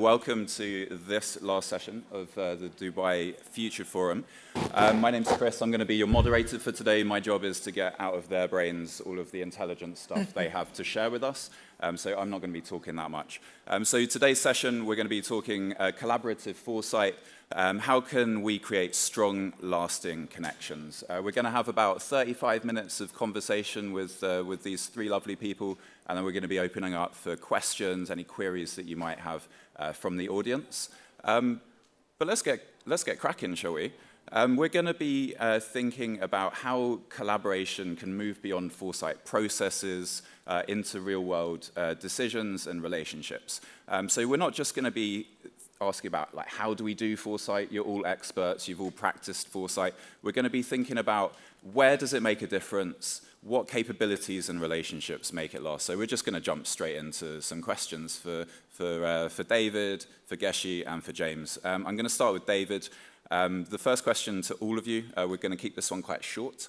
Welcome to this last session of the Dubai Future Forum. My name's Chris. I'm going to be your moderator for today. My job is to get out of their brains all of the intelligent stuff they have to share with us. So I'm not going to be talking that much. So today's session, we're going to be talking collaborative foresight. How can we create strong, lasting connections? We're going to have about 35 minutes of conversation with these three lovely people, and then we're going to be opening up for questions, any queries that you might have from the audience. But let's get cracking, shall we? We're going to be thinking about how collaboration can move beyond foresight processes into real-world decisions and relationships. So we're not just going to be asking about like how do we do foresight. You're all experts. You've all practiced foresight. We're going to be thinking about where does it make a difference? What capabilities and relationships make it last? So we're just going to jump straight into some questions for David, for Geci, and for James. I'm going to start with David. The first question to all of you, we're going to keep this one quite short,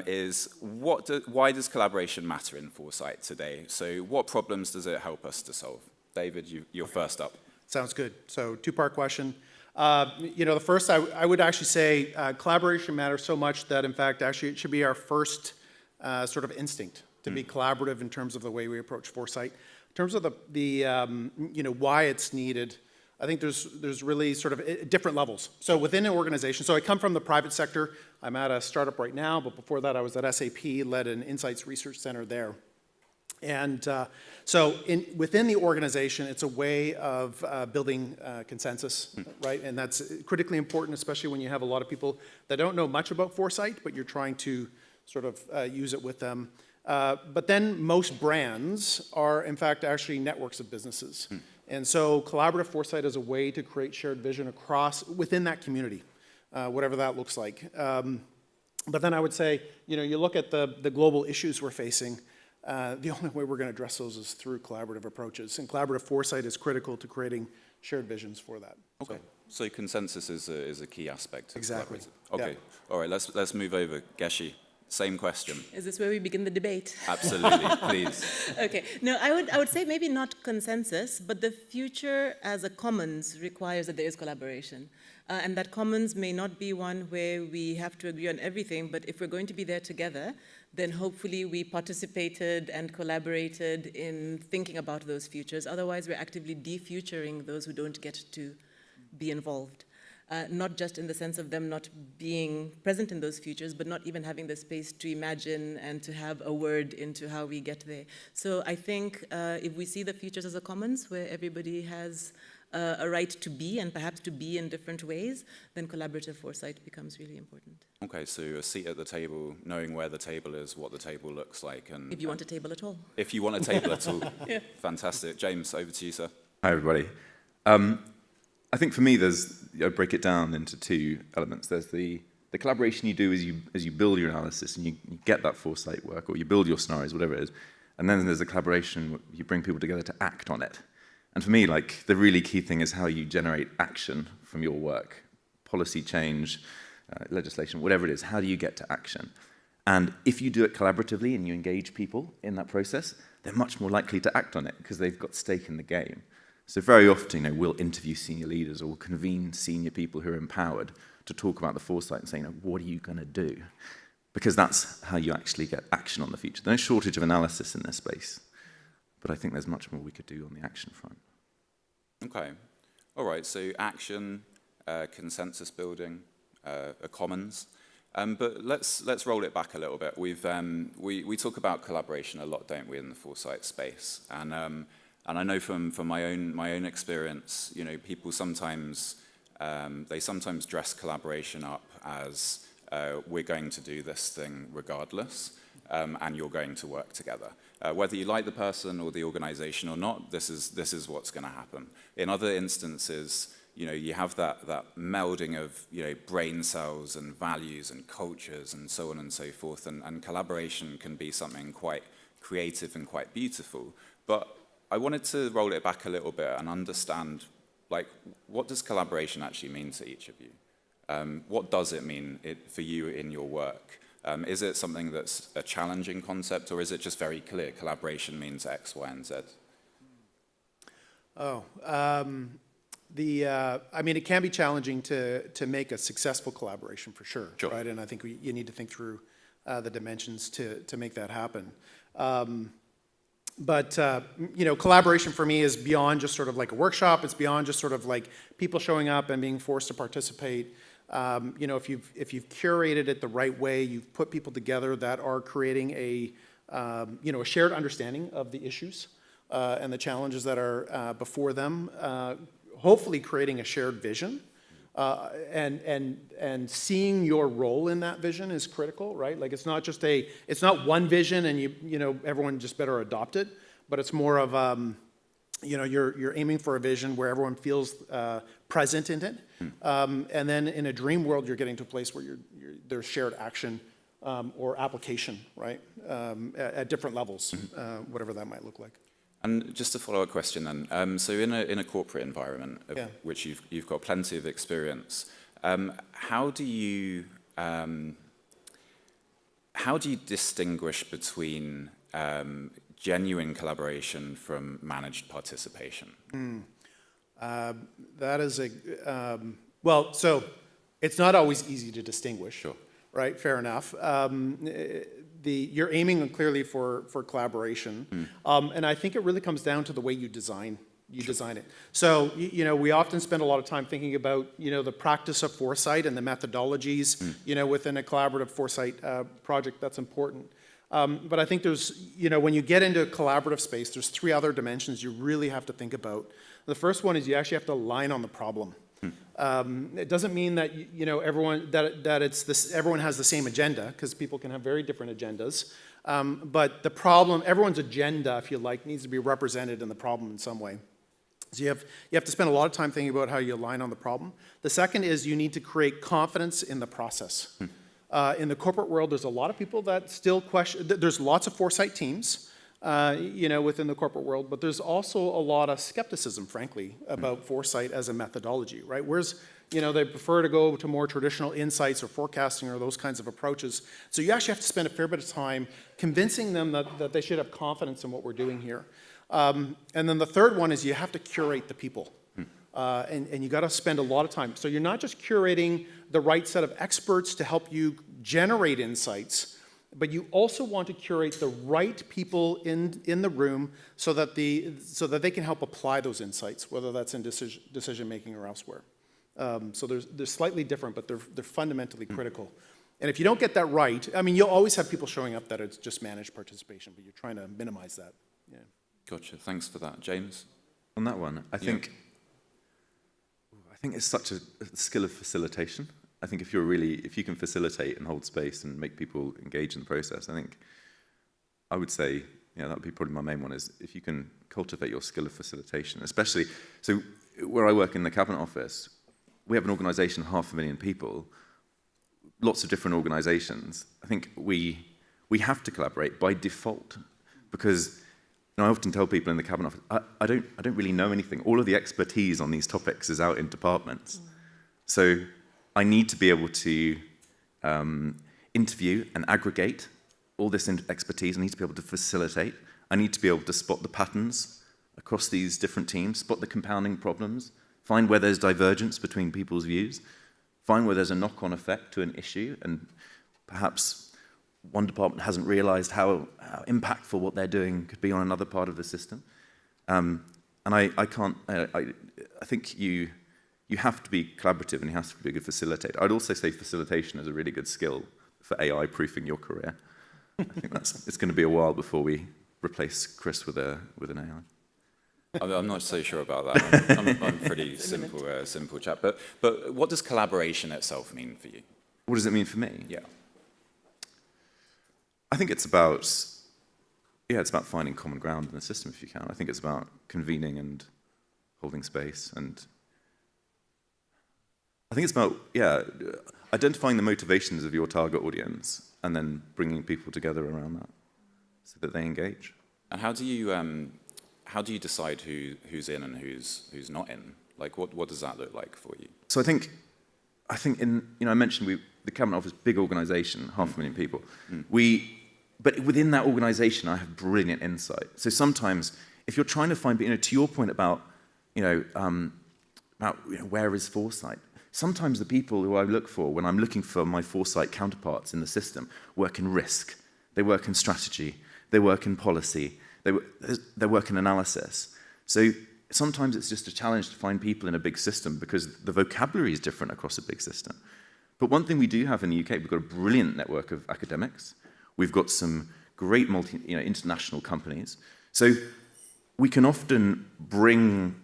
is why does collaboration matter in foresight today? So what problems does it help us to solve? David, you're first up. Sounds good. So two-part question. The first, I would actually say collaboration matters so much that, in fact, actually it should be our first sort of instinct to be collaborative in terms of the way we approach foresight. In terms of the why it's needed, I think there's really sort of different levels. So within an organization, so I come from the private sector. I'm at a startup right now, but before that I was at SAP, led an insights research center there. And so within the organization, it's a way of building consensus, right? And that's critically important, especially when you have a lot of people that don't know much about foresight, but you're trying to sort of use it with them. But then most brands are, in fact, actually networks of businesses. And so collaborative foresight is a way to create shared vision within that community, whatever that looks like. But then I would say, you look at the global issues we're facing, the only way we're going to address those is through collaborative approaches. And collaborative foresight is critical to creating shared visions for that. Okay. So consensus is a key aspect. Exactly. Okay. Yeah. All right. Let's move over. Geci, same question. Is this where we begin the debate? Absolutely. Please. Okay. No, I would say maybe not consensus, but the future as a commons requires that there is collaboration. And that commons may not be one where we have to agree on everything, but if we're going to be there together, then hopefully we participated and collaborated in thinking about those futures. Otherwise, we're actively defuturing those who don't get to be involved. Not just in the sense of them not being present in those futures, but not even having the space to imagine and to have a word into how we get there. So I think if we see the futures as a commons where everybody has a right to be and perhaps to be in different ways, then collaborative foresight becomes really important. Okay, so a seat at the table, knowing where the table is, what the table looks like. And if you want a table at all. If you want a table at all. Yeah. Fantastic. James, over to you, sir. Hi, everybody. I think for me, I break it down into two elements. There's the collaboration you do as you build your analysis and you get that foresight work, or you build your scenarios, whatever it is. And then there's the collaboration, you bring people together to act on it. And for me, like, the really key thing is how you generate action from your work. Policy change, legislation, whatever it is, how do you get to action? And if you do it collaboratively and you engage people in that process, they're much more likely to act on it because they've got stake in the game. So very often, we'll interview senior leaders or we'll convene senior people who are empowered to talk about the foresight and say, what are you going to do? Because that's how you actually get action on the future. There's no shortage of analysis in this space. But I think there's much more we could do on the action front. Okay. All right, so action, consensus building, a commons. But let's roll it back a little bit. We talk about collaboration a lot, don't we, in the foresight space? And I know from my own experience, people sometimes dress collaboration up as we're going to do this thing regardless. And you're going to work together. Whether you like the person or the organization or not, this is what's going to happen. In other instances, you have that melding of brain cells and values and cultures and so on and so forth, and collaboration can be something quite creative and quite beautiful. But I wanted to roll it back a little bit and understand, what does collaboration actually mean to each of you? What does it mean for you in your work? Is it something that's a challenging concept, or is it just very clear collaboration means X, Y, and Z? Oh, I mean, it can be challenging to make a successful collaboration for sure, Sure. right? And I think you need to think through the dimensions to make that happen. But you know, collaboration for me is beyond just sort of like a workshop. It's beyond just sort of like people showing up and being forced to participate. You know, if you've curated it the right way, you've put people together that are creating a you know, a shared understanding of the issues and the challenges that are before them. Hopefully, creating a shared vision. And seeing your role in that vision is critical, right? Like it's not one vision and you know, everyone just better adopt it, but it's more of, you know, you're aiming for a vision where everyone feels present in it. And then in a dream world, you're getting to a place where there's shared action or application, right? At different levels, whatever that might look like. And just a follow-up question then. So in a corporate environment, of which you've got plenty of experience, how do you distinguish between genuine collaboration from managed participation? That is well, so it's not always easy to distinguish. Sure. Right, fair enough. You're aiming clearly for collaboration, and I think it really comes down to the way you design it. So you know, we often spend a lot of time thinking about, you know, the practice of foresight and the methodologies, you know, within a collaborative foresight project. That's important. But I think there's, you know, when you get into a collaborative space, there's 3 other dimensions you really have to think about. The first one is you actually have to align on the problem. It doesn't mean that you know everyone everyone has the same agenda, because people can have very different agendas. But the problem, everyone's agenda, if you like, needs to be represented in the problem in some way. So you have to spend a lot of time thinking about how you align on the problem. The second is you need to create confidence in the process. In the corporate world, there's a lot of people that still question. There's lots of foresight teams. You know, within the corporate world, but there's also a lot of skepticism, frankly, about foresight as a methodology, right? Whereas, you know, they prefer to go to more traditional insights or forecasting or those kinds of approaches. So you actually have to spend a fair bit of time convincing them that they should have confidence in what we're doing here. And then the third one is you have to curate the people. And you got to spend a lot of time. So you're not just curating the right set of experts to help you generate insights, but you also want to curate the right people in the room so that they can help apply those insights, whether that's in decision making or elsewhere. So they're slightly different, but they're fundamentally critical. And if you don't get that right, I mean, you'll always have people showing up that it's just managed participation, but you're trying to minimize that. Yeah. Gotcha. Thanks for that, James. On that one, I think it's such a skill of facilitation. I think if you can facilitate and hold space and make people engage in the process, I would say, that would be probably my main one, is if you can cultivate your skill of facilitation, especially, so where I work in the Cabinet Office, we have an organisation, 500,000 people, lots of different organisations. I think we have to collaborate by default, because I often tell people in the Cabinet Office, I don't really know anything. All of the expertise on these topics is out in departments. So I need to be able to interview and aggregate all this expertise. I need to be able to facilitate. I need to be able to spot the patterns across these different teams, spot the compounding problems, find where there's divergence between people's views, find where there's a knock-on effect to an issue, and perhaps one department hasn't realized how impactful what they're doing could be on another part of the system. And I think you have to be collaborative and you have to be a good facilitator. I'd also say facilitation is a really good skill for AI-proofing your career. I think it's going to be a while before we replace Chris with an AI. I'm not so sure about that. I'm pretty simple chap. But what does collaboration itself mean for you? What does it mean for me? Yeah. I think it's about finding common ground in the system if you can. I think it's about convening and holding space, and I think it's about identifying the motivations of your target audience and then bringing people together around that so that they engage. And how do you decide who's in and who's not in? Like what does that look like for you? So I think I mentioned the Cabinet Office, big organisation, 500,000 people. But within that organisation, I have brilliant insight. So sometimes, if you're trying to find, to your point about about where is Foresight? Sometimes the people who I look for when I'm looking for my Foresight counterparts in the system work in risk, they work in strategy, they work in policy, they work in analysis. So sometimes it's just a challenge to find people in a big system because the vocabulary is different across a big system. But one thing we do have in the UK, we've got a brilliant network of academics. We've got some great international companies. So we can often bring,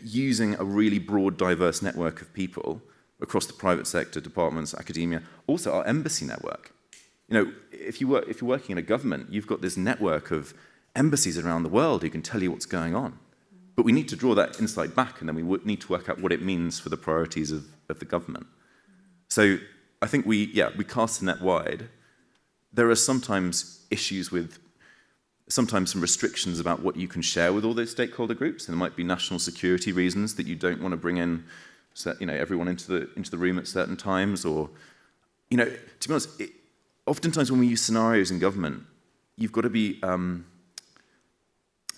using a really broad, diverse network of people across the private sector, departments, academia, also our embassy network. If you're working in a government, you've got this network of embassies around the world who can tell you what's going on. But we need to draw that insight back, and then we need to work out what it means for the priorities of the government. So I think we cast the net wide. There are sometimes issues with, sometimes some restrictions about what you can share with all those stakeholder groups. And there might be national security reasons that you don't want to bring in, everyone into the room at certain times, or, to be honest, oftentimes when we use scenarios in government, you've got to be.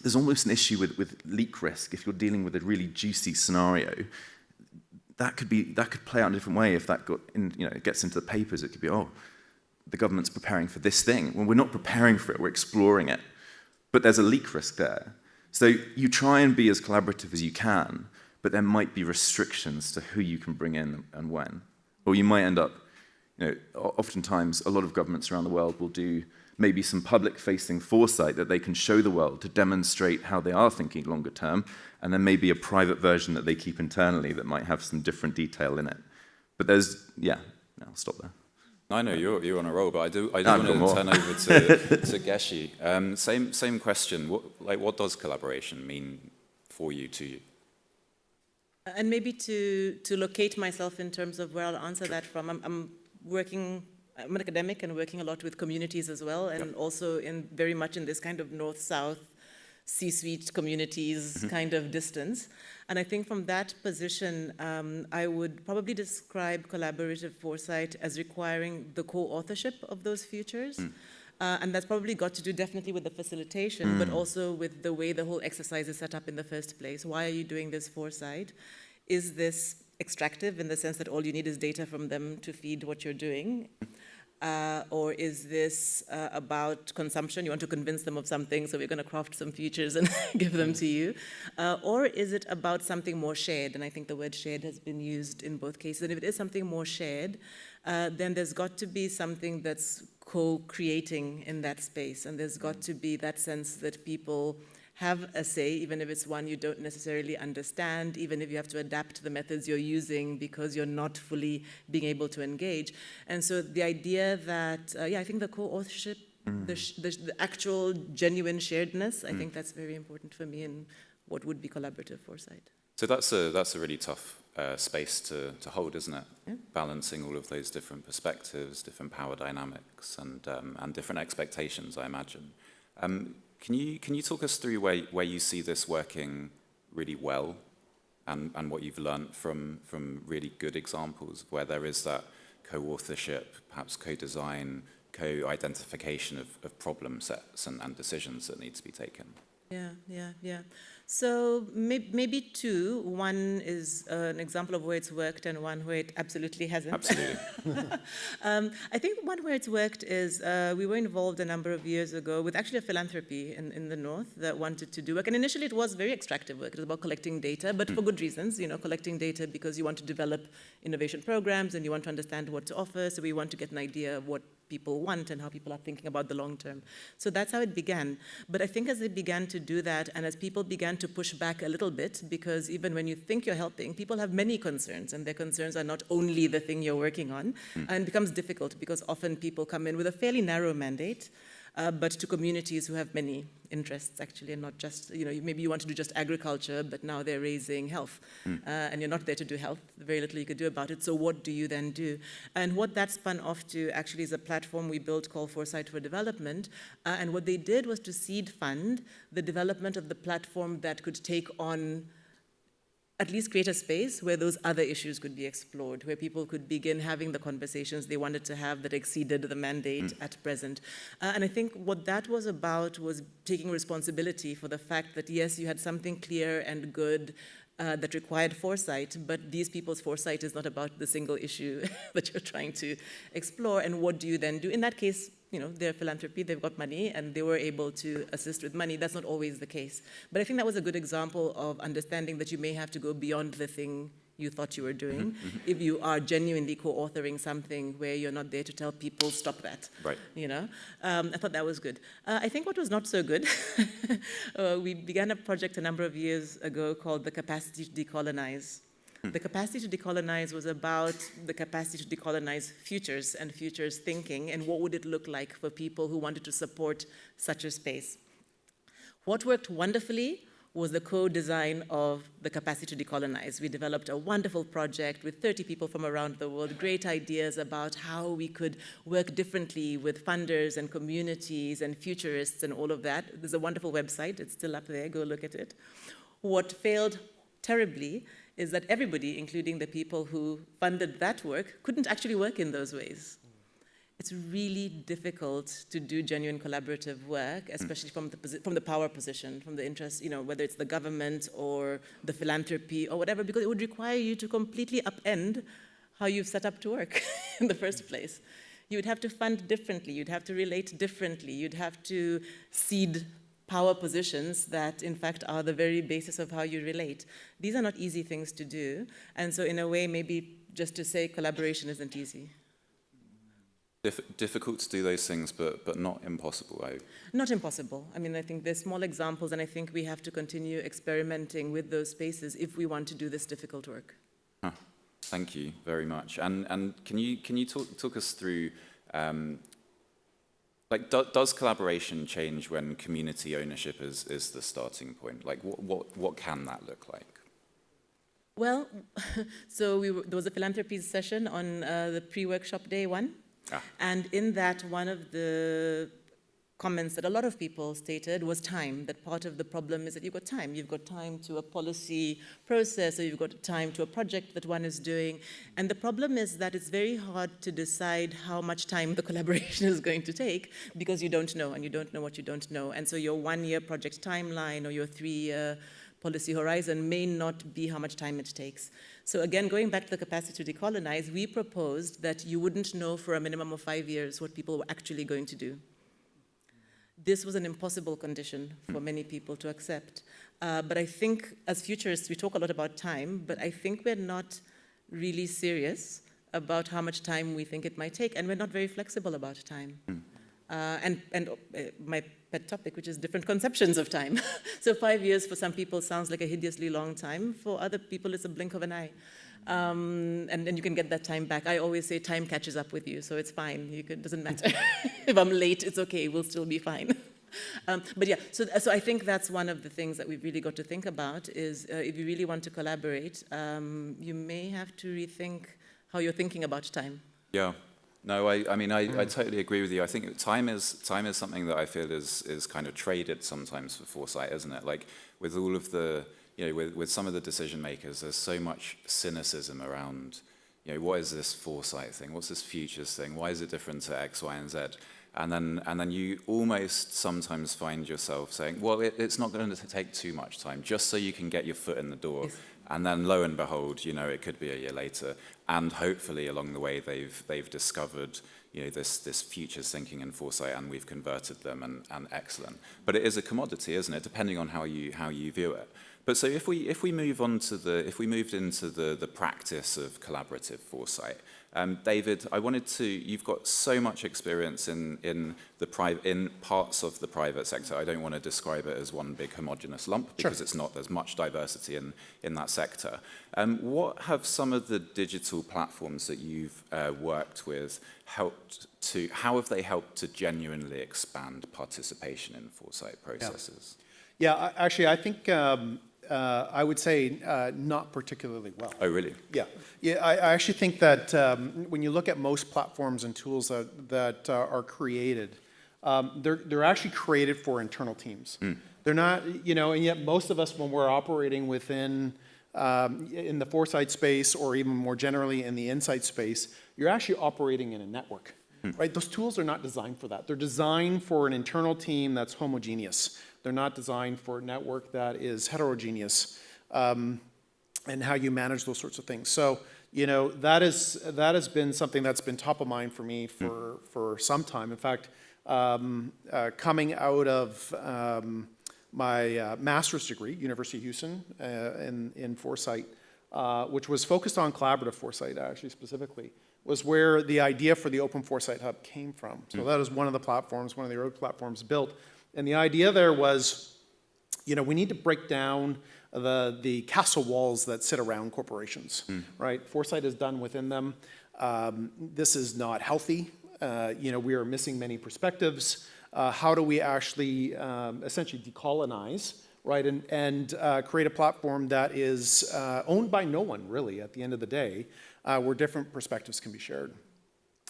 There's almost an issue with leak risk if you're dealing with a really juicy scenario. That could play out in a different way if that it gets into the papers. It could be, the government's preparing for this thing. Well, we're not preparing for it, we're exploring it. But there's a leak risk there. So you try and be as collaborative as you can, but there might be restrictions to who you can bring in and when. Or you might end up, oftentimes a lot of governments around the world will do maybe some public-facing foresight that they can show the world to demonstrate how they are thinking longer term, and then maybe a private version that they keep internally that might have some different detail in it. But I'll stop there. I know you're on a roll, but I do want to turn over to Geci. Same question. What does collaboration mean for you, to you? And maybe to locate myself in terms of where I'll answer that from. I'm an academic and working a lot with communities as well, and also very much in this kind of north-south C-suite communities kind of distance. And I think from that position, I would probably describe collaborative foresight as requiring the co-authorship of those futures. And that's probably got to do definitely with the facilitation, but also with the way the whole exercise is set up in the first place. Why are you doing this foresight? Is this extractive in the sense that all you need is data from them to feed what you're doing? Or is this about consumption? You want to convince them of something, so we're going to craft some features and give them to you. Or is it about something more shared? And I think the word shared has been used in both cases. And if it is something more shared, then there's got to be something that's co-creating in that space. And there's got to be that sense that people have a say, even if it's one you don't necessarily understand, even if you have to adapt the methods you're using because you're not fully being able to engage. And so the idea that, I think the co-authorship, the actual genuine sharedness, I think that's very important for me in what would be collaborative foresight. So that's a really tough space to hold, isn't it? Yeah. Balancing all of those different perspectives, different power dynamics, and different expectations, I imagine. Can you talk us through where you see this working really well, and what you've learned from really good examples of where there is that co-authorship, perhaps co-design, co-identification of problem sets and decisions that need to be taken? Yeah. So maybe two. One is an example of where it's worked and one where it absolutely hasn't. Absolutely. I think one where it's worked is we were involved a number of years ago with actually a philanthropy in the north that wanted to do work. And initially it was very extractive work. It was about collecting data, but for good reasons. Collecting data because you want to develop innovation programs and you want to understand what to offer. So we want to get an idea of what people want and how people are thinking about the long term. So that's how it began. But I think as they began to do that and as people began to push back a little bit, because even when you think you're helping, people have many concerns and their concerns are not only the thing you're working on, and it becomes difficult because often people come in with a fairly narrow mandate, but to communities who have many interests actually, and not just, maybe you want to do just agriculture, but now they're raising health, and you're not there to do health, very little you could do about it, so what do you then do? And what that spun off to actually is a platform we built called Foresight for Development, and what they did was to seed fund the development of the platform that could take on at least create a space where those other issues could be explored, where people could begin having the conversations they wanted to have that exceeded the mandate at present. And I think what that was about was taking responsibility for the fact that, yes, you had something clear and good that required foresight, but these people's foresight is not about the single issue that you're trying to explore. And what do you then do? In that case, you know, they're philanthropy, they've got money, and they were able to assist with money. That's not always the case. But I think that was a good example of understanding that you may have to go beyond the thing you thought you were doing if you are genuinely co-authoring something where you're not there to tell people, stop that. Right. You know? I thought that was good. I think what was not so good, we began a project a number of years ago called the Capacity to Decolonize. The capacity to decolonize was about the capacity to decolonize futures and futures thinking, and what would it look like for people who wanted to support such a space. What worked wonderfully was the co-design of the capacity to decolonize. We developed a wonderful project with 30 people from around the world, great ideas about how we could work differently with funders and communities and futurists and all of that. There's a wonderful website, it's still up there, go look at it. What failed terribly is that everybody, including the people who funded that work, couldn't actually work in those ways. It's really difficult to do genuine collaborative work, especially from the power position, from the interest, you know, whether it's the government or the philanthropy or whatever, because it would require you to completely upend how you've set up to work in the first place. You would have to fund differently, you'd have to relate differently, you'd have to cede power positions that, in fact, are the very basis of how you relate. These are not easy things to do, and so in a way, maybe just to say collaboration isn't easy. Difficult to do those things, but not impossible. Not impossible. I mean, I think there's small examples, and I think we have to continue experimenting with those spaces if we want to do this difficult work. Huh. Thank you very much. And can you talk us through, like, does collaboration change when community ownership is the starting point? Like, what can that look like? Well, so there was a philanthropy session on the pre-workshop day one. And in that, one of the comments that a lot of people stated was time, that part of the problem is that you've got time. You've got time to a policy process, or you've got time to a project that one is doing. And the problem is that it's very hard to decide how much time the collaboration is going to take because you don't know, and you don't know what you don't know. And so your one-year project timeline or your three-year policy horizon may not be how much time it takes. So again, going back to the capacity to decolonize, we proposed that you wouldn't know for a minimum of 5 years what people were actually going to do. This was an impossible condition for many people to accept. But I think as futurists, we talk a lot about time, but I think we're not really serious about how much time we think it might take, and we're not very flexible about time. And my pet topic, which is different conceptions of time. So 5 years for some people sounds like a hideously long time. For other people, it's a blink of an eye. And then you can get that time back. I always say time catches up with you, so it's fine. It doesn't matter. If I'm late, it's okay. We'll still be fine. But yeah, so I think that's one of the things that we've really got to think about is if you really want to collaborate, you may have to rethink how you're thinking about time. Yeah. No, I mean, I totally agree with you. I think time is something that I feel is kind of traded sometimes for foresight, isn't it? Like with all of the, you know, with some of the decision makers, there's so much cynicism around, you know, what is this foresight thing? What's this futures thing? Why is it different to X, Y, and Z? And then you almost sometimes find yourself saying, well, it's not going to take too much time, just so you can get your foot in the door. Yes. And then lo and behold, you know, it could be a year later. And hopefully along the way, they've discovered, you know, this futures thinking and foresight, and we've converted them, and excellent. But it is a commodity, isn't it? Depending on how you view it. But so if we moved into the practice of collaborative foresight, David, you've got so much experience in parts of the private sector. I don't want to describe it as one big homogenous lump because it's not. There's much diversity in that sector. What have some of the digital platforms that you've worked with how have they helped to genuinely expand participation in foresight processes? Yeah, actually, I think I would say not particularly well. Oh, really? Yeah. I actually think that when you look at most platforms and tools that are created, they're actually created for internal teams. They're not, you know, and yet most of us, when we're operating within in the Foresight space, or even more generally in the insight space, you're actually operating in a network. Right? Those tools are not designed for that. They're designed for an internal team that's homogeneous. They're not designed for a network that is heterogeneous, and how you manage those sorts of things. So, that has been something that's been top of mind for me for some time. In fact, coming out of my master's degree, University of Houston, in Foresight, which was focused on collaborative foresight, actually, specifically, was where the idea for the Open Foresight Hub came from. So that was one of the platforms, one of the early platforms built. And the idea there was, we need to break down the castle walls that sit around corporations, right? Foresight is done within them. This is not healthy. We are missing many perspectives. How do we actually essentially decolonize, right, and create a platform that is owned by no one, really, at the end of the day, where different perspectives can be shared.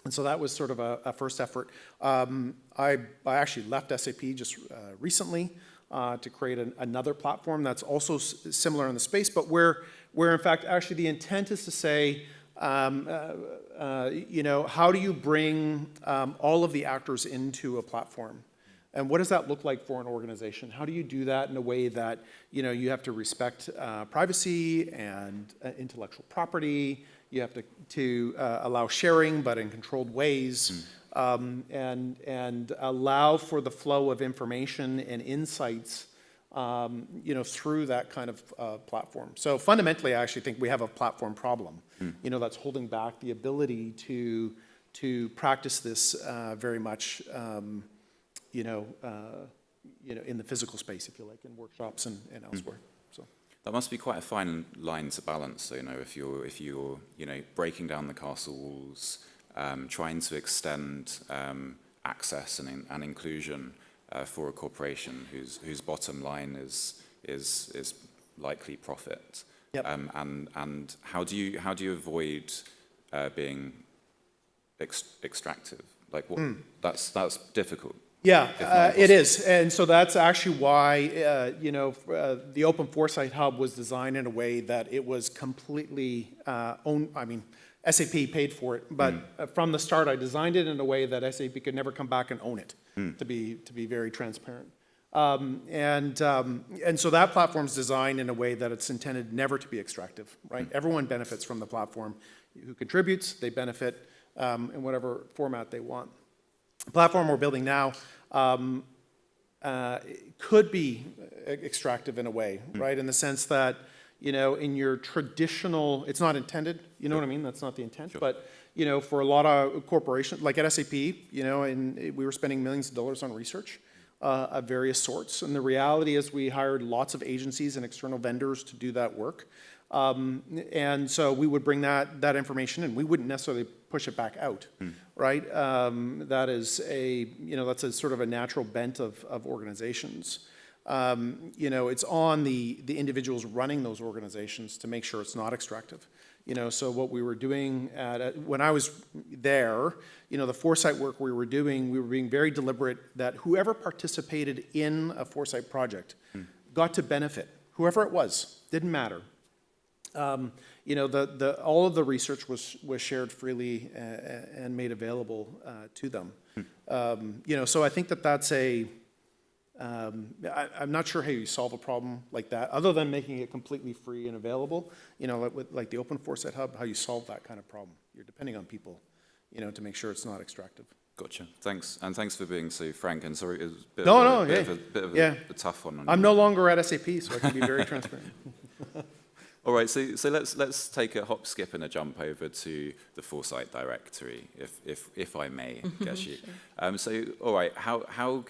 And so that was sort of a first effort. I actually left SAP just recently to create another platform that's also similar in the space, but where in fact actually the intent is to say, how do you bring all of the actors into a platform? And what does that look like for an organization? How do you do that in a way that you have to respect privacy and intellectual property? You have to allow sharing, but in controlled ways, and allow for the flow of information and insights, through that kind of platform. So fundamentally, I actually think we have a platform problem, that's holding back the ability to practice this very much, in the physical space, if you like, in workshops and elsewhere. So. That must be quite a fine line to balance. So, if you're breaking down the castle walls, trying to extend access and inclusion for a corporation whose bottom line is likely profit. Yep. And how do you avoid being extractive? Like that's difficult. Yeah, it is. And so that's actually why, the Open Foresight Hub was designed in a way that it was completely owned. I mean, SAP paid for it, but from the start, I designed it in a way that SAP could never come back and own it, to be very transparent. And so that platform's designed in a way that it's intended never to be extractive, right? Everyone benefits from the platform. Who contributes, they benefit in whatever format they want. The platform we're building now could be extractive in a way, right? In the sense that, in your traditional, it's not intended, you know what I mean? That's not the intent. Sure. But, for a lot of corporations, like at SAP, and we were spending millions of dollars on research of various sorts. And the reality is we hired lots of agencies and external vendors to do that work. And so we would bring that information and we wouldn't necessarily push it back out, right? That is that's a sort of a natural bent of organizations. It's on the individuals running those organizations to make sure it's not extractive. So what we were doing when I was there, the foresight work we were being very deliberate that whoever participated in a foresight project got to benefit, whoever it was, didn't matter. All of the research was shared freely and made available to them. So I think that's I'm not sure how you solve a problem like that, other than making it completely free and available. Like the Open Foresight Hub, how you solve that kind of problem. You're depending on people, to make sure it's not extractive. Gotcha. Thanks, and thanks for being so frank. And sorry, it was a bit of a tough one. I'm no longer at SAP, so I can be very transparent. All right, so let's take a hop, skip, and a jump over to the Foresight directory, if I may, Geci. Sure. All right, how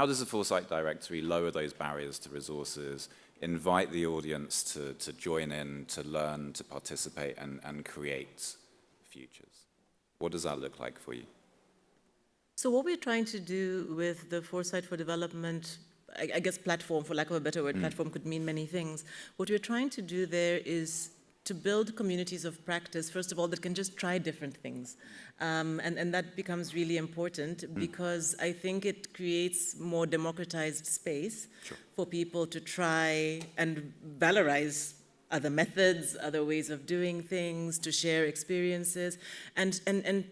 does the Foresight directory lower those barriers to resources, invite the audience to join in, to learn, to participate, and create futures? What does that look like for you? So what we're trying to do with the Foresight for Development, I guess platform, for lack of a better word, platform could mean many things. What we're trying to do there is to build communities of practice, first of all, that can just try different things. And that becomes really important because I think it creates more democratized space for people to try and valorize other methods, other ways of doing things, to share experiences, and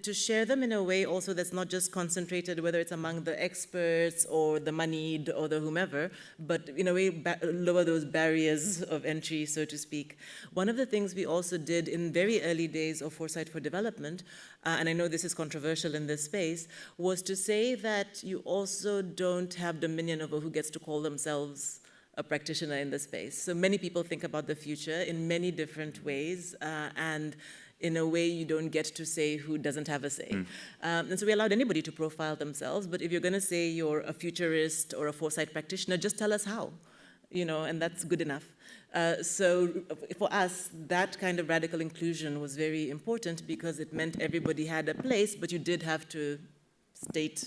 to share them in a way also that's not just concentrated, whether it's among the experts or the moneyed or the whomever, but in a way lower those barriers of entry, so to speak. One of the things we also did in very early days of Foresight for Development, and I know this is controversial in this space, was to say that you also don't have dominion over who gets to call themselves a practitioner in the space. So many people think about the future in many different ways, and in a way you don't get to say who doesn't have a say. And so we allowed anybody to profile themselves, but if you're gonna say you're a futurist or a foresight practitioner, just tell us how, and that's good enough. So for us, that kind of radical inclusion was very important because it meant everybody had a place, but you did have to state,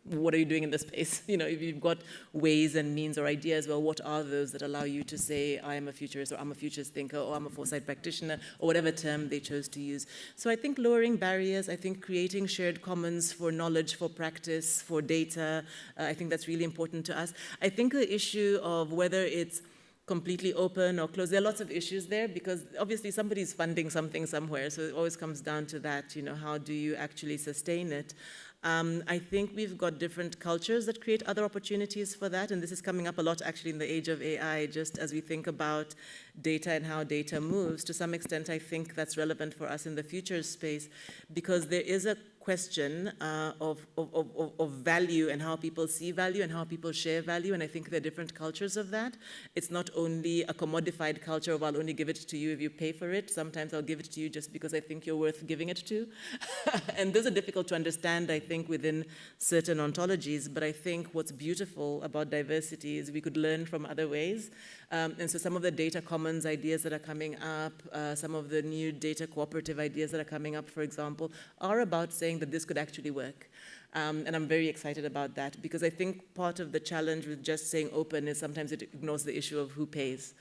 what are you doing in this space? If you've got ways and means or ideas, well, what are those that allow you to say, I am a futurist, or I'm a futurist thinker, or I'm a foresight practitioner, or whatever term they chose to use. So I think lowering barriers, I think creating shared commons for knowledge, for practice, for data, I think that's really important to us. I think the issue of whether it's completely open or closed, there are lots of issues there because obviously somebody's funding something somewhere, so it always comes down to that, how do you actually sustain it? I think we've got different cultures that create other opportunities for that, and this is coming up a lot actually in the age of AI, just as we think about data and how data moves. To some extent, I think that's relevant for us in the future space because there is a question of value and how people see value and how people share value, and I think there are different cultures of that. It's not only a commodified culture of I'll only give it to you if you pay for it. Sometimes I'll give it to you just because I think you're worth giving it to. And those are difficult to understand, I think, within certain ontologies, but I think what's beautiful about diversity is we could learn from other ways. And so some of the data commons ideas that are coming up, some of the new data cooperative ideas that are coming up, for example, are about saying that this could actually work. And I'm very excited about that because I think part of the challenge with just saying open is sometimes it ignores the issue of who pays.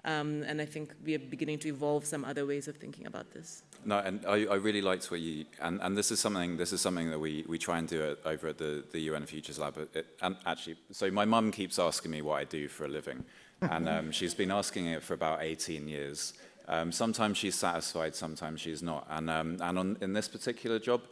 And I think we are beginning to evolve some other ways of thinking about this. No, and I really liked what you, and this is something that we try and do over at the UN Futures Lab. And actually, so my mum keeps asking me what I do for a living, and she's been asking it for about 18 years. Sometimes she's satisfied, sometimes she's not. And in this particular job,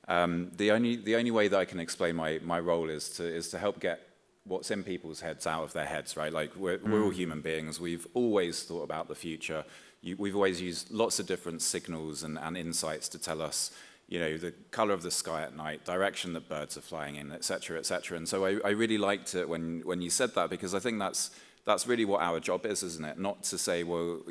the only way that I can explain my role is to help get what's in people's heads out of their heads, right? Like we're all human beings. We've always thought about the future. We've always used lots of different signals and insights to tell us, the color of the sky at night, direction that birds are flying in, et cetera, et cetera. And so I really liked it when you said that because I think that's really what our job is, isn't it? Not to say, well,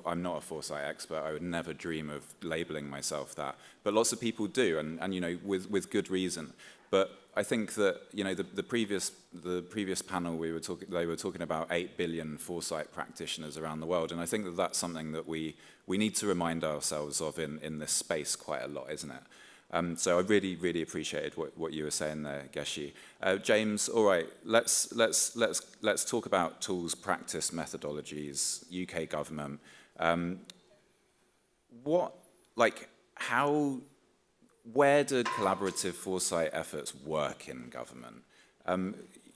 I'm not a foresight expert. I would never dream of labeling myself that. But lots of people do, and with good reason. But I think that the previous panel they were talking about 8 billion foresight practitioners around the world, and I think that that's something that we need to remind ourselves of in this space quite a lot, isn't it? So I really appreciated what you were saying there, Geci. James, all right, let's talk about tools, practice, methodologies, UK government. Where do collaborative foresight efforts work in government?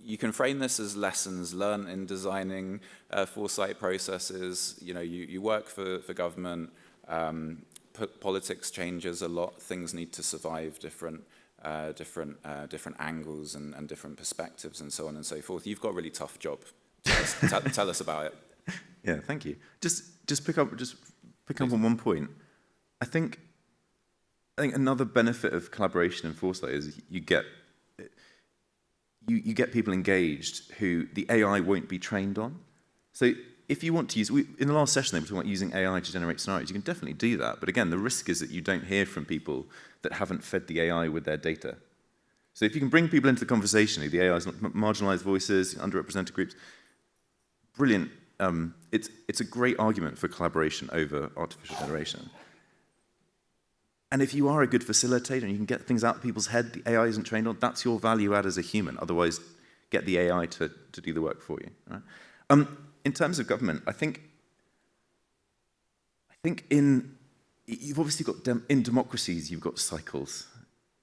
You can frame this as lessons learned in designing foresight processes. You work for government. Politics changes a lot. Things need to survive different angles and different perspectives and so on and so forth. You've got a really tough job. Tell us about it. Yeah, thank you. Just pick up on one point. I think another benefit of collaboration and foresight is you get people engaged who the AI won't be trained on. So if you want to use, in the last session they were talking about using AI to generate scenarios. You can definitely do that, but again, the risk is that you don't hear from people that haven't fed the AI with their data. So if you can bring people into the conversation, the AI's marginalized voices, underrepresented groups, brilliant. It's a great argument for collaboration over artificial generation. And if you are a good facilitator and you can get things out of people's head the AI isn't trained on, that's your value add as a human. Otherwise, get the AI to do the work for you. Right? In terms of government, I think think you've obviously got, in democracies, you've got cycles.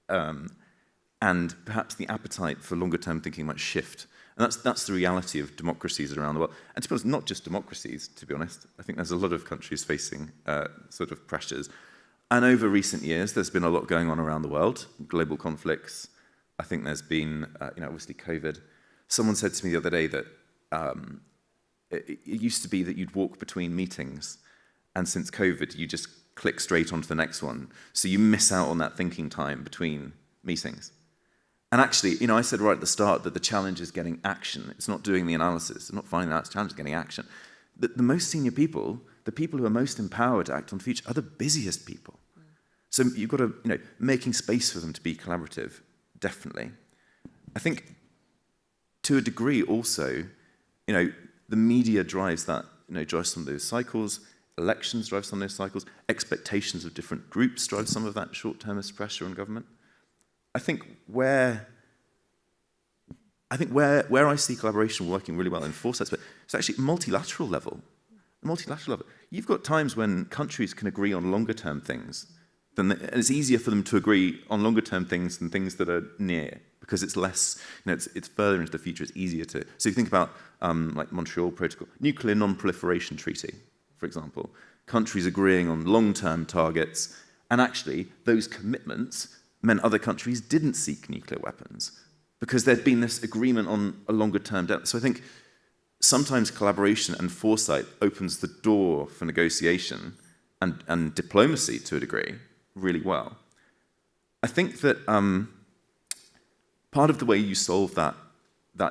And perhaps the appetite for longer term thinking might shift. And that's the reality of democracies around the world. And to be honest, not just democracies, to be honest. I think there's a lot of countries facing sort of pressures. And over recent years, there's been a lot going on around the world, global conflicts. I think there's been, obviously COVID. Someone said to me the other day that it used to be that you'd walk between meetings, and since COVID, you just click straight onto the next one. So you miss out on that thinking time between meetings. And actually, I said right at the start that the challenge is getting action. It's not doing the analysis. It's not finding out. It's the challenge is getting action. The most senior people, the people who are most empowered to act on the future, are the busiest people. So you've got to, making space for them to be collaborative, definitely. I think to a degree also, the media drives that, drives some of those cycles. Elections drive some of those cycles. Expectations of different groups drive some of that short-termist pressure on government. I think where I see collaboration working really well in Foresight, but it's actually multilateral level. You've got times when countries can agree on longer-term things, and it's easier for them to agree on longer-term things than things that are near, because it's less, it's further into the future. It's easier to. So if you think about like Montreal Protocol, Nuclear Non-Proliferation Treaty, for example, countries agreeing on long-term targets, and actually those commitments meant other countries didn't seek nuclear weapons because there'd been this agreement on a longer-term debt. So I think sometimes collaboration and foresight opens the door for negotiation and diplomacy to a degree really well. I think that part of the way you solve that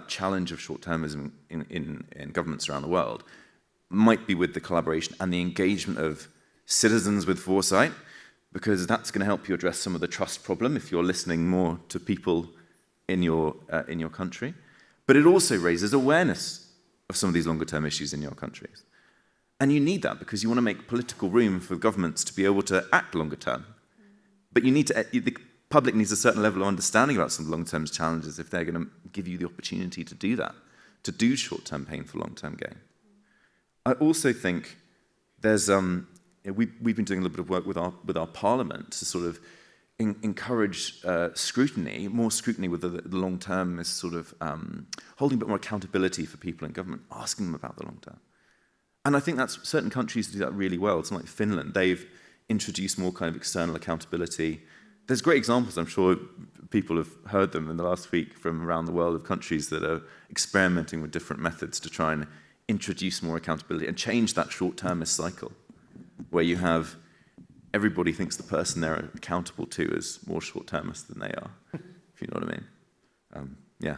challenge of short-termism in governments around the world might be with the collaboration and the engagement of citizens with foresight, because that's going to help you address some of the trust problem if you're listening more to people in your country. But it also raises awareness of some of these longer-term issues in your countries. And you need that because you want to make political room for governments to be able to act longer term. But the public needs a certain level of understanding about some long-term challenges if they're going to give you the opportunity to do that, to do short-term pain for long-term gain. I also think there's we've been doing a little bit of work with our parliament to sort of encourage scrutiny, more scrutiny with the long term, is sort of holding a bit more accountability for people in government, asking them about the long term. And I think that's certain countries do that really well. It's like Finland. They've introduced more kind of external accountability. There's great examples, I'm sure people have heard them in the last week from around the world, of countries that are experimenting with different methods to try and introduce more accountability and change that short-termist cycle, where you have everybody thinks the person they're accountable to is more short-termist than they are, if you know what I mean. Yeah.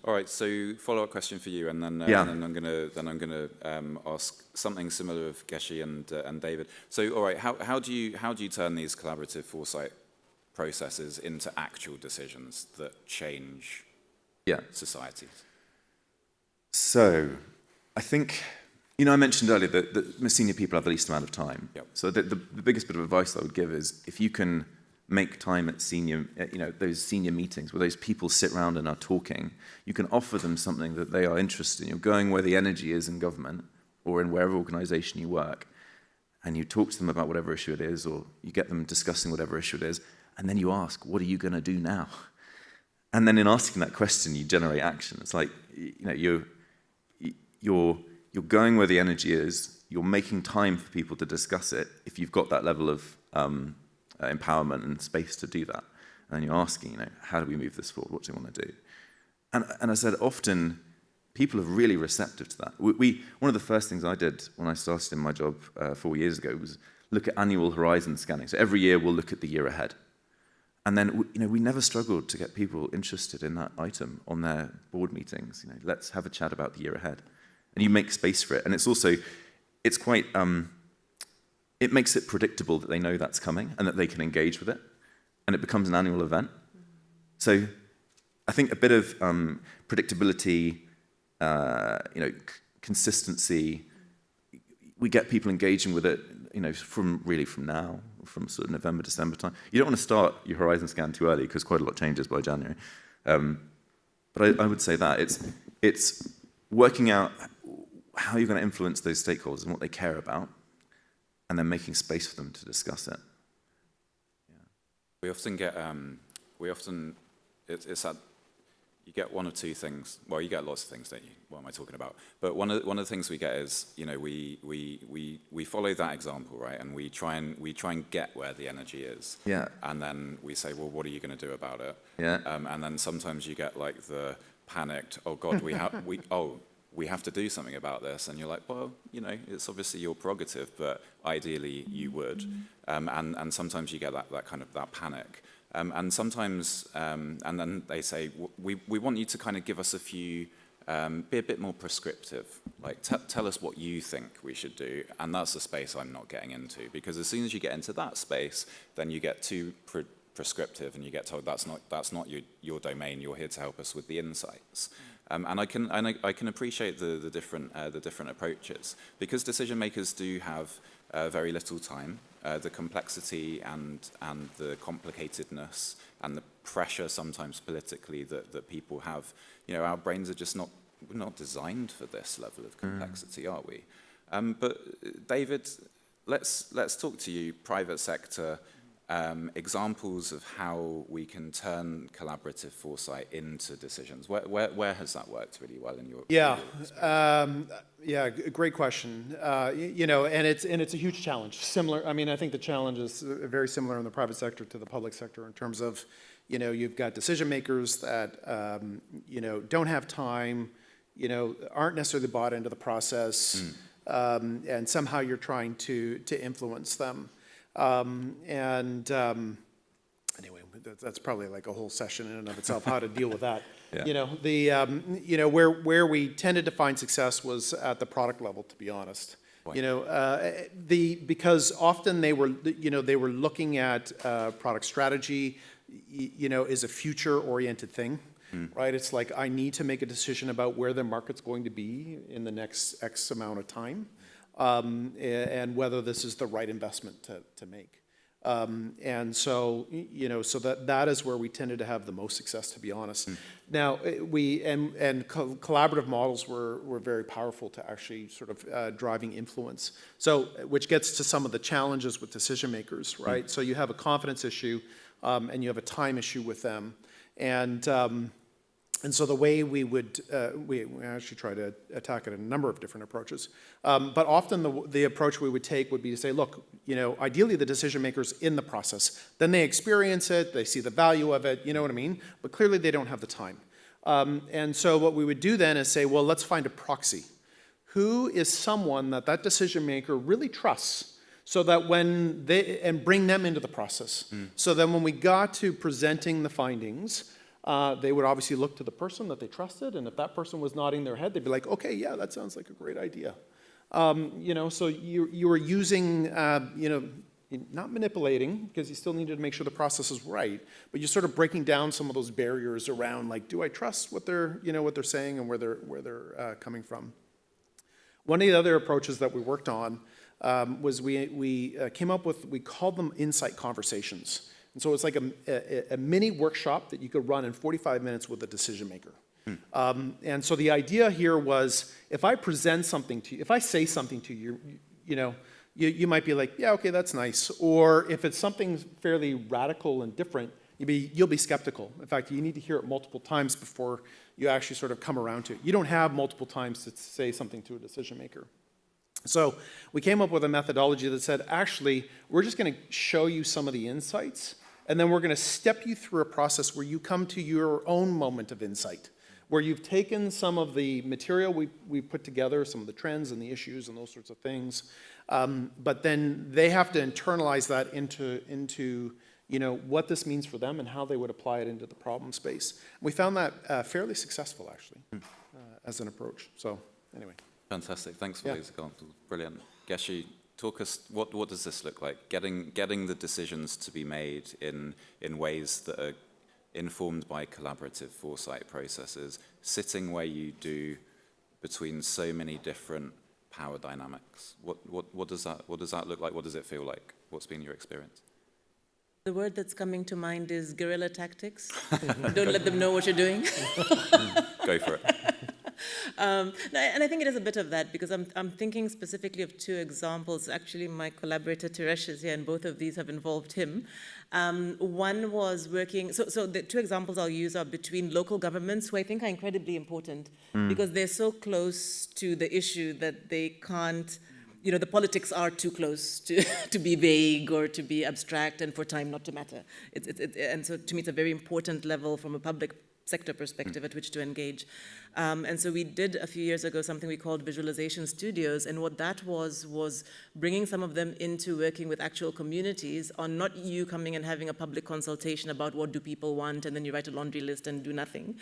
All right. So follow-up question for you, and then I'm gonna ask something similar of Geci and David. So all right, how do you turn these collaborative foresight processes into actual decisions that change societies? So I think, I mentioned earlier that the senior people have the least amount of time. Yep. So the biggest bit of advice I would give is if you can make time at those senior meetings where those people sit around and are talking, you can offer them something that they are interested in. You're going where the energy is in government or in wherever organisation you work, and you talk to them about whatever issue it is, or you get them discussing whatever issue it is, and then you ask, what are you going to do now? And then in asking that question, you generate action. It's like, you're going where the energy is, you're making time for people to discuss it if you've got that level of empowerment and space to do that. And you're asking, how do we move this forward? What do you want to do? And I said, often people are really receptive to that. One of the first things I did when I started in my job 4 years ago was look at annual horizon scanning. So every year we'll look at the year ahead. And then, we never struggled to get people interested in that item on their board meetings. Let's have a chat about the year ahead. And you make space for it. And it's quite, it makes it predictable that they know that's coming and that they can engage with it. And it becomes an annual event. So I think a bit of predictability, consistency, we get people engaging with it, from now, from sort of November, December time. You don't want to start your horizon scan too early because quite a lot changes by January. But I would say that it's working out how you're going to influence those stakeholders and what they care about, and then making space for them to discuss it. We often get, it's that, you get one or two things, well, you get lots of things, don't you? What am I talking about? But one of the things we get is, we follow that example, right? And we try and get where the energy is. Yeah. And then we say, well, what are you going to do about it? Yeah. And then sometimes you get like the panicked, oh God, we have to do something about this. And you're like, well, it's obviously your prerogative, but ideally you would. And sometimes you get that kind of that panic. And sometimes, and then they say, we want you to kind of give us a few, be a bit more prescriptive. Like, tell us what you think we should do. And that's the space I'm not getting into. Because as soon as you get into that space, then you get too prescriptive and you get told that's not your domain. You're here to help us with the insights. And I can appreciate the different approaches, because decision makers do have very little time. The complexity and the complicatedness and the pressure sometimes politically that people have. Our brains are just not designed for this level of complexity, are we? But David, let's talk to you, private sector. Examples of how we can turn collaborative foresight into decisions. Where has that worked really well in your? Great question. And it's a huge challenge. Similar. I mean, I think the challenge is very similar in the private sector to the public sector in terms of, you've got decision makers that don't have time, aren't necessarily bought into the process, and somehow you're trying to influence them. Anyway, that's probably like a whole session in and of itself, how to deal with that. Yeah. Where we tended to find success was at the product level, to be honest. Right. Because often they were looking at product strategy, is a future-oriented thing, right? It's like, I need to make a decision about where the market's going to be in the next X amount of time. And whether this is the right investment to make. And so, so that is where we tended to have the most success, to be honest. Now, collaborative models were very powerful to actually sort of driving influence. So, which gets to some of the challenges with decision makers, right? So you have a confidence issue, and you have a time issue with them. And so the way we would, we actually try to attack it in a number of different approaches. But often the approach we would take would be to say, look, ideally the decision maker's in the process. Then they experience it, they see the value of it, you know what I mean? But clearly they don't have the time. And so what we would do then is say, well, let's find a proxy. Who is someone that decision maker really trusts? So that and bring them into the process. So then when we got to presenting the findings, they would obviously look to the person that they trusted, and if that person was nodding their head, they'd be like, okay, yeah, that sounds like a great idea. So you were using, not manipulating, because you still needed to make sure the process is right, but you're sort of breaking down some of those barriers around, like, do I trust what they're saying and where they're coming from? One of the other approaches that we worked on was we came up with, we called them insight conversations. And so it's like a mini workshop that you could run in 45 minutes with a decision maker. And so the idea here was, if I present something to you, if I say something to you, you might be like, yeah, okay, that's nice. Or if it's something fairly radical and different, you'll be skeptical. In fact, you need to hear it multiple times before you actually sort of come around to it. You don't have multiple times to say something to a decision maker. So we came up with a methodology that said, actually, we're just going to show you some of the insights, and then we're going to step you through a process where you come to your own moment of insight, where you've taken some of the material we put together, some of the trends and the issues and those sorts of things, but then they have to internalize that into what this means for them and how they would apply it into the problem space. We found that fairly successful, actually, as an approach. So anyway. Fantastic. Thanks for those examples. Brilliant. Geci, talk us, what does this look like? Getting the decisions to be made in ways that are informed by collaborative foresight processes, sitting where you do between so many different power dynamics. What does that look like? What does it feel like? What's been your experience? The word that's coming to mind is guerrilla tactics. Don't let them know what you're doing. Go for it. And I think it is a bit of that, because I'm thinking specifically of two examples. Actually, my collaborator Teresh is here, and both of these have involved him. One was working, so the two examples I'll use are between local governments, who I think are incredibly important, because they're so close to the issue that they can't, the politics are too close to be vague or to be abstract and for time not to matter. And so to me, it's a very important level from a public sector perspective at which to engage. And so we did a few years ago something we called visualization studios, and what that was bringing some of them into working with actual communities on not you coming and having a public consultation about what do people want and then you write a laundry list and do nothing,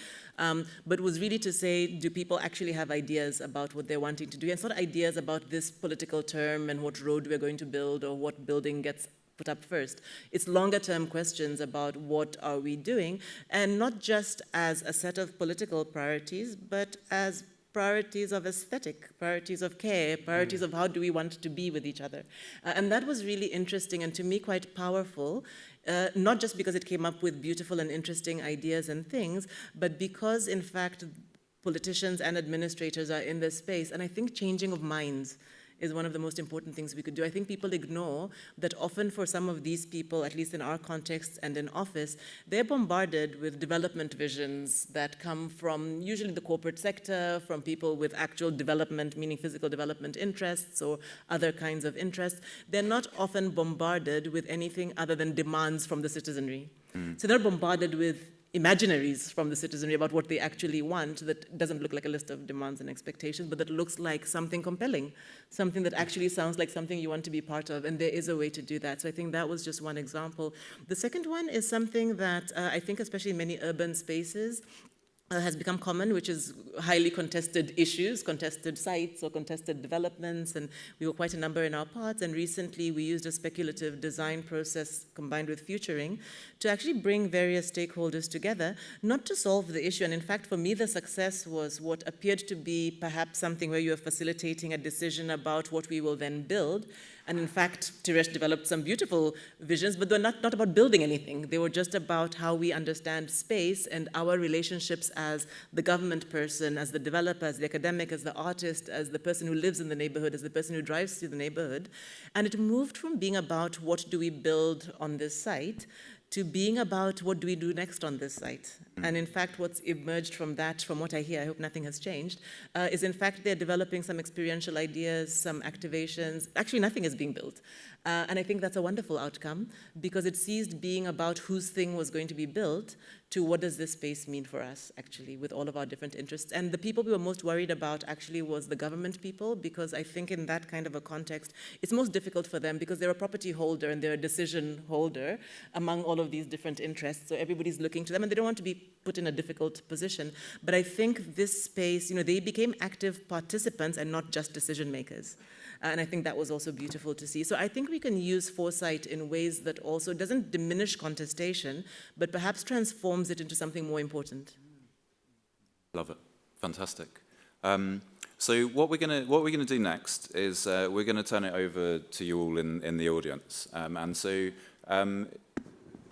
but was really to say, do people actually have ideas about what they're wanting to do? And it's not ideas about this political term and what road we're going to build or what building gets put up first. It's longer term questions about what are we doing, and not just as a set of political priorities, but as priorities of aesthetic, priorities of care, priorities of how do we want to be with each other. And that was really interesting and to me quite powerful, not just because it came up with beautiful and interesting ideas and things, but because in fact politicians and administrators are in this space, and I think changing of minds is one of the most important things we could do. I think people ignore that often for some of these people, at least in our context and in office, they're bombarded with development visions that come from usually the corporate sector, from people with actual development, meaning physical development interests or other kinds of interests. They're not often bombarded with anything other than demands from the citizenry. So they're bombarded with imaginaries from the citizenry about what they actually want that doesn't look like a list of demands and expectations, but that looks like something compelling, something that actually sounds like something you want to be part of, and there is a way to do that. So I think that was just one example. The second one is something that I think especially in many urban spaces has become common, which is highly contested issues, contested sites or contested developments, and we were quite a number in our parts, and recently we used a speculative design process combined with futuring to actually bring various stakeholders together, not to solve the issue, and in fact for me the success was what appeared to be perhaps something where you are facilitating a decision about what we will then build. And in fact, Teresh developed some beautiful visions, but they're not about building anything. They were just about how we understand space and our relationships as the government person, as the developer, as the academic, as the artist, as the person who lives in the neighborhood, as the person who drives through the neighborhood. And it moved from being about what do we build on this site to being about what do we do next on this site. And in fact, what's emerged from that, from what I hear, I hope nothing has changed, is in fact they're developing some experiential ideas, some activations. Actually, nothing is being built. And I think that's a wonderful outcome because it ceased being about whose thing was going to be built to what does this space mean for us, actually, with all of our different interests. And the people we were most worried about actually was the government people, because I think in that kind of a context, it's most difficult for them because they're a property holder and they're a decision holder among all of these different interests. So everybody's looking to them and they don't want to be put in a difficult position. But I think this space, they became active participants and not just decision makers. And I think that was also beautiful to see. So I think we can use Foresight in ways that also doesn't diminish contestation, but perhaps transforms it into something more important. Love it. Fantastic. So what we're gonna do next is we're gonna turn it over to you all in the audience. And so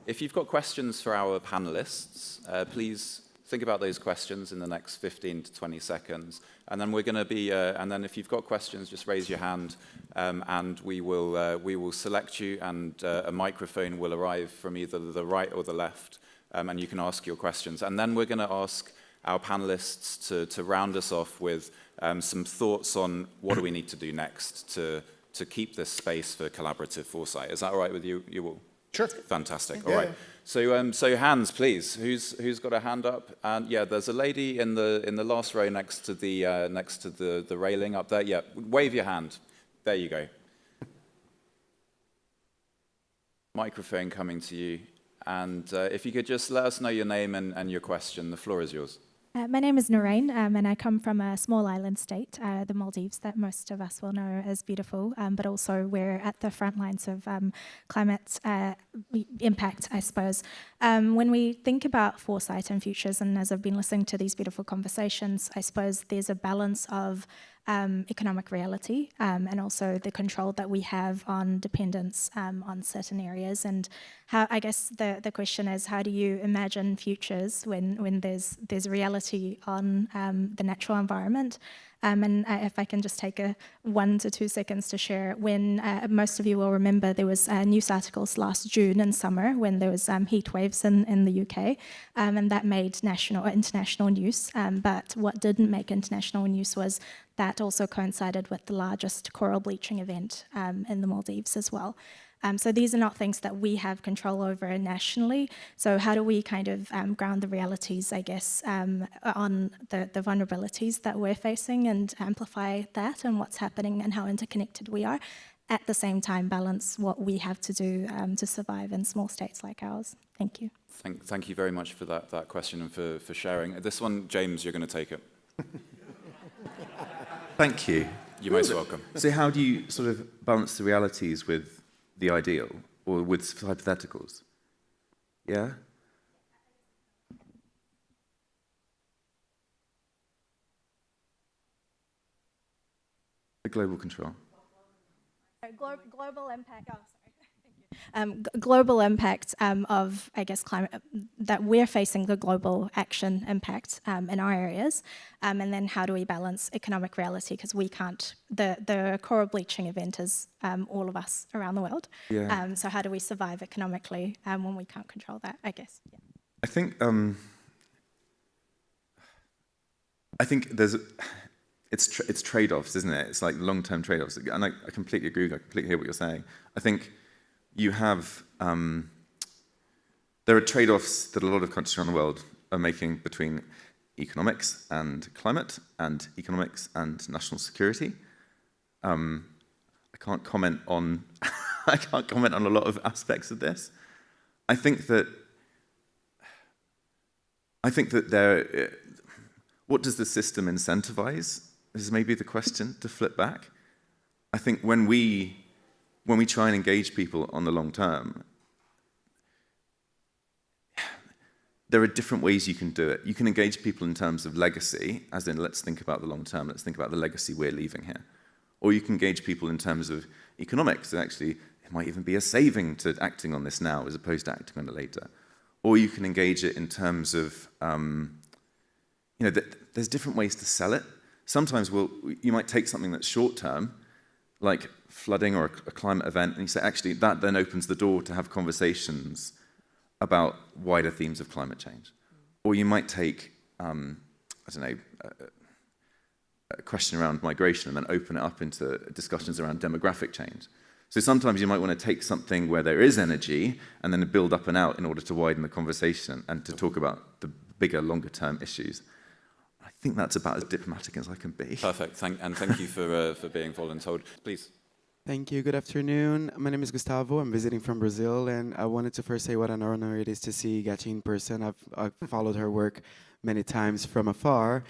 if you've got questions for our panelists, please think about those questions in the next 15 to 20 seconds. And then we're going to be, and then if you've got questions, just raise your hand, and we will select you, and a microphone will arrive from either the right or the left, and you can ask your questions. And then we're going to ask our panelists to round us off with some thoughts on what do we need to do next to keep this space for collaborative foresight. Is that all right with you all? Sure. Fantastic. Yeah. All right. So hands, please. Who's got a hand up? And yeah, there's a lady in the last row next to the railing up there. Yeah, wave your hand. There you go. Microphone coming to you. And if you could just let us know your name and your question. The floor is yours. My name is Noreen, and I come from a small island state, the Maldives, that most of us will know as beautiful, but also we're at the front lines of climate impact, I suppose. When we think about foresight and futures, and as I've been listening to these beautiful conversations, I suppose there's a balance of economic reality and also the control that we have on dependence on certain areas. And how, I guess the question is, how do you imagine futures when there's reality on the natural environment? And if I can just take 1 to 2 seconds to share, when most of you will remember there was news articles last June in summer when there was heat waves in the UK, and that made national or international news. But what didn't make international news was that also coincided with the largest coral bleaching event in the Maldives as well. So these are not things that we have control over nationally. So how do we kind of ground the realities, I guess, on the vulnerabilities that we're facing and amplify that and what's happening and how interconnected we are, at the same time balance what we have to do to survive in small states like ours? Thank you. Thank you very much for that question and for sharing. This one, James, you're going to take it. Thank you. You're most welcome. So how do you sort of balance the realities with the ideal, or with hypotheticals? Yeah? The global control. Global impact. Oh, sorry. Global impact of, I guess, climate, that we're facing the global action impact in our areas, and then how do we balance economic reality, because we can't, the coral bleaching event is all of us around the world. Yeah. So how do we survive economically when we can't control that, I guess? Yeah. I think there's, it's trade-offs, isn't it? It's like long-term trade-offs, and I completely agree with you. I completely hear what you're saying. I think you have, there are trade-offs that a lot of countries around the world are making between economics and climate, and economics and national security. I can't comment on, I can't comment on a lot of aspects of this. I think that there, what does the system incentivize? This is maybe the question to flip back. I think when we try and engage people on the long term, there are different ways you can do it. You can engage people in terms of legacy, as in let's think about the long term, let's think about the legacy we're leaving here. Or you can engage people in terms of economics, and actually it might even be a saving to acting on this now as opposed to acting on it later. Or you can engage it in terms of, there's different ways to sell it. Sometimes you might take something that's short term, like flooding or a climate event, and you say, actually, that then opens the door to have conversations about wider themes of climate change. Or you might take, a question around migration and then open it up into discussions around demographic change. So sometimes you might want to take something where there is energy and then build up and out in order to widen the conversation and to talk about the bigger, longer term issues. I think that's about as diplomatic as I can be. Perfect. Thank you for being voluntold. Please. Thank you. Good afternoon. My name is Gustavo. I'm visiting from Brazil, and I wanted to first say what an honor it is to see Geci in person. I've followed her work many times from afar.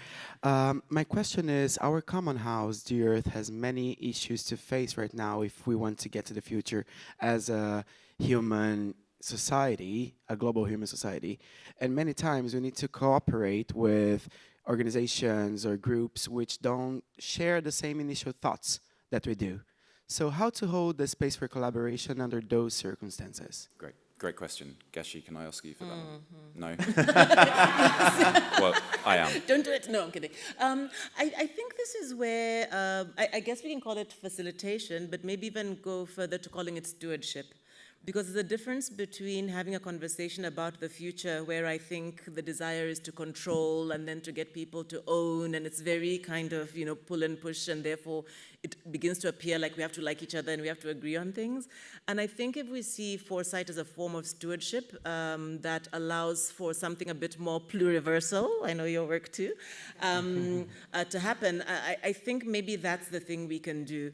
My question is, our common house, the Earth, has many issues to face right now if we want to get to the future as a human society, a global human society. And many times we need to cooperate with organizations or groups which don't share the same initial thoughts that we do. So how to hold the space for collaboration under those circumstances? Great question. Geci, can I ask you for that one? No? Well, I am. Don't do it. No, I'm kidding. I think this is where, I guess we can call it facilitation, but maybe even go further to calling it stewardship. Because there's a difference between having a conversation about the future where I think the desire is to control and then to get people to own, and it's very kind of, pull and push, and therefore it begins to appear like we have to like each other and we have to agree on things. And I think if we see foresight as a form of stewardship that allows for something a bit more pluriversal, I know your work too, to happen, I think maybe that's the thing we can do.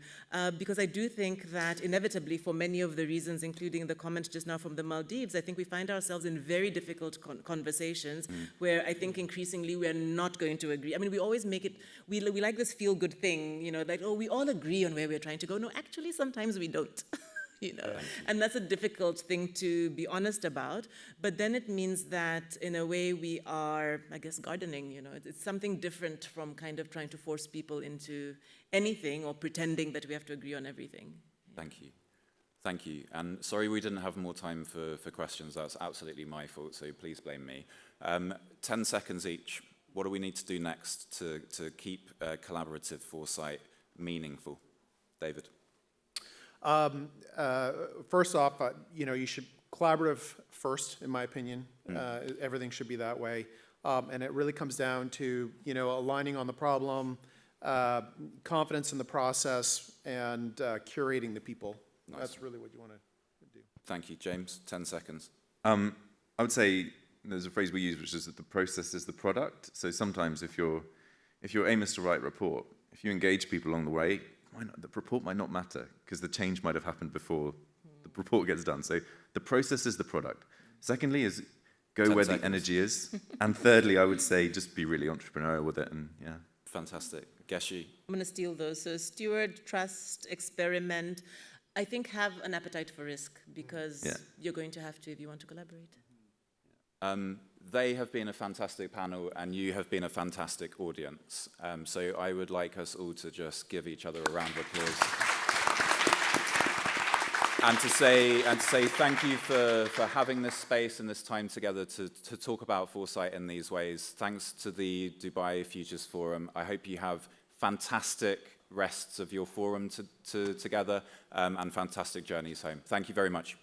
Because I do think that inevitably, for many of the reasons, including the comment just now from the Maldives, I think we find ourselves in very difficult conversations where I think increasingly we are not going to agree. I mean, we always make it, we like this feel-good thing, like, oh, we all agree on where we're trying to go. No, actually, sometimes we don't. you know, and that's a difficult thing to be honest about. But then it means that in a way we are, I guess, gardening, you know, it's something different from kind of trying to force people into anything or pretending that we have to agree on everything. Thank you. Thank you. And sorry we didn't have more time for questions. That's absolutely my fault, so please blame me. 10 seconds each. What do we need to do next to keep collaborative foresight meaningful? David. First off, you know, you should collaborative first, in my opinion. Everything should be that way. And it really comes down to, you know, aligning on the problem, confidence in the process, and curating the people. Nice. That's really what you want to do. Thank you. James, 10 seconds. I would say there's a phrase we use, which is that the process is the product. So sometimes if your aim is to write a report, if you engage people along the way, the report might not matter because the change might have happened before the report gets done. So the process is the product. Secondly is go where the energy is. And thirdly, I would say just be really entrepreneurial with it. And yeah. Fantastic. Geci. I'm going to steal those. So steward, trust, experiment. I think have an appetite for risk because you're going to have to if you want to collaborate. They have been a fantastic panel and you have been a fantastic audience. So I would like us all to just give each other a round of applause. And to say thank you for having this space and this time together to talk about foresight in these ways. Thanks to the Dubai Futures Forum. I hope you have fantastic rests of your forum together and fantastic journeys home. Thank you very much.